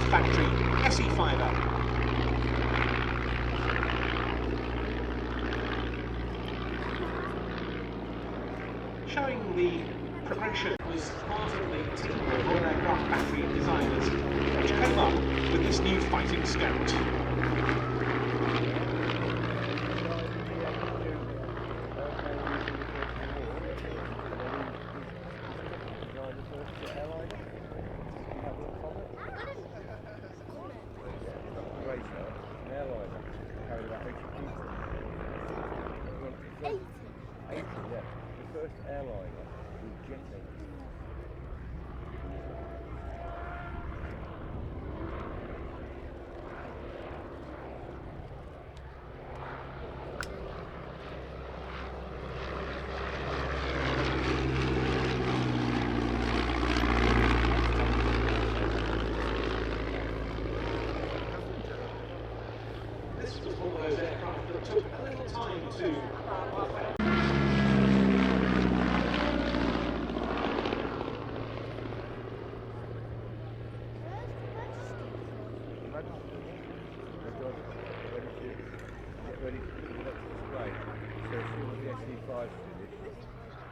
factory S.E.5a. Showing the progression was part of the team of Royal Aircraft battery designers which came up with this new fighting scout. First airliner with jet engines. This was one of those aircraft that took a little time to perfect. Get ready to put it up to display. So as soon as the S.E.5's finished,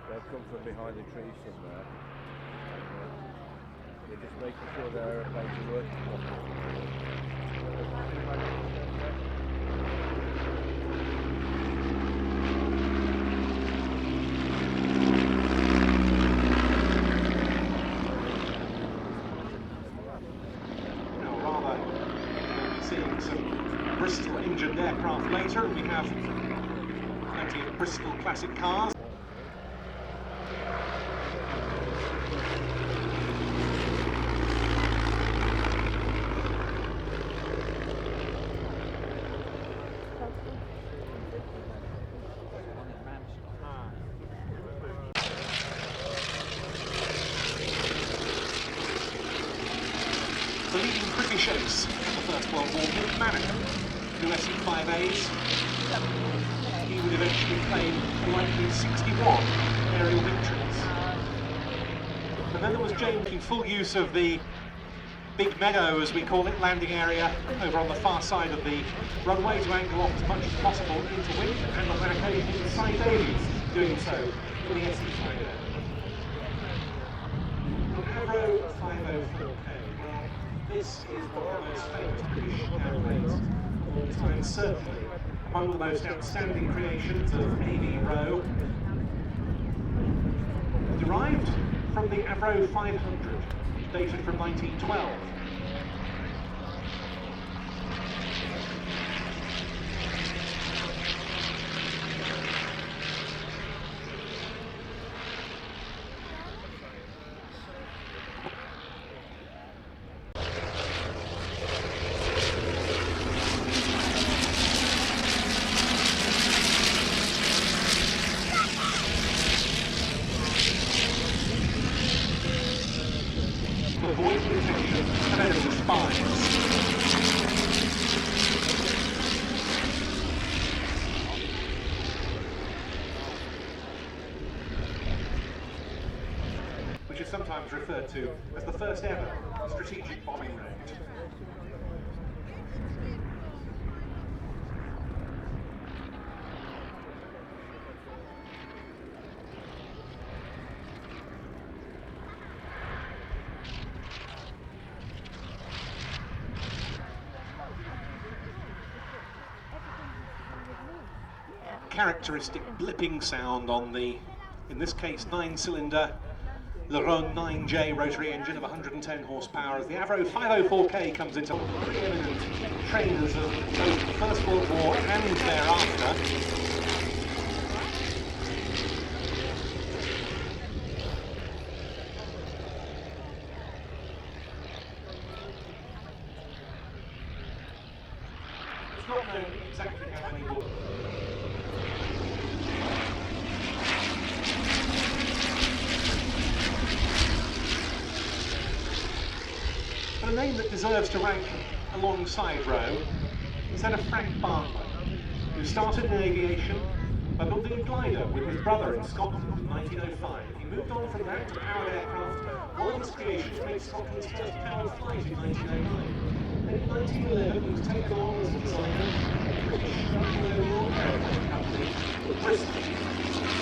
they'll come from behind the trees somewhere. And they're just making sure their aeroplanes are working properly. Seeing some Bristol engined aircraft later, and we have plenty of Bristol classic cars. The leading British ace in the First World War, David Bremners, who S.E.5a's, he would eventually claim a likely 61 aerial victories. And then there was James making full use of the big meadow, as we call it, landing area over on the far side of the runway to angle off as much as possible into wind, and on that occasion it was Sonny Davies doing so for the S.E.5a. Avro 504K. This is one of the most famous British airplanes of all time, certainly among the most outstanding creations of Avro. Derived from the Avro 500, dated from 1912. To avoid detection of enemy spies. Which is sometimes referred to as the first ever strategic bombing raid. Characteristic blipping sound on the, in this case, 9-cylinder Le Rhône 9J rotary engine of 110 horsepower as the Avro 504K comes into preeminent trainers of both the First World War and thereafter. It's not known exactly how many will. But a name that deserves to rank alongside Rowe is that of Frank Bartlett, who started in aviation by building a glider with his brother in Scotland in 1905. He moved on from that to powered aircraft, one of his creations made Scotland's first powered flight in 1909. In 1911, he was taken on as a designer, which overall company, Bristol.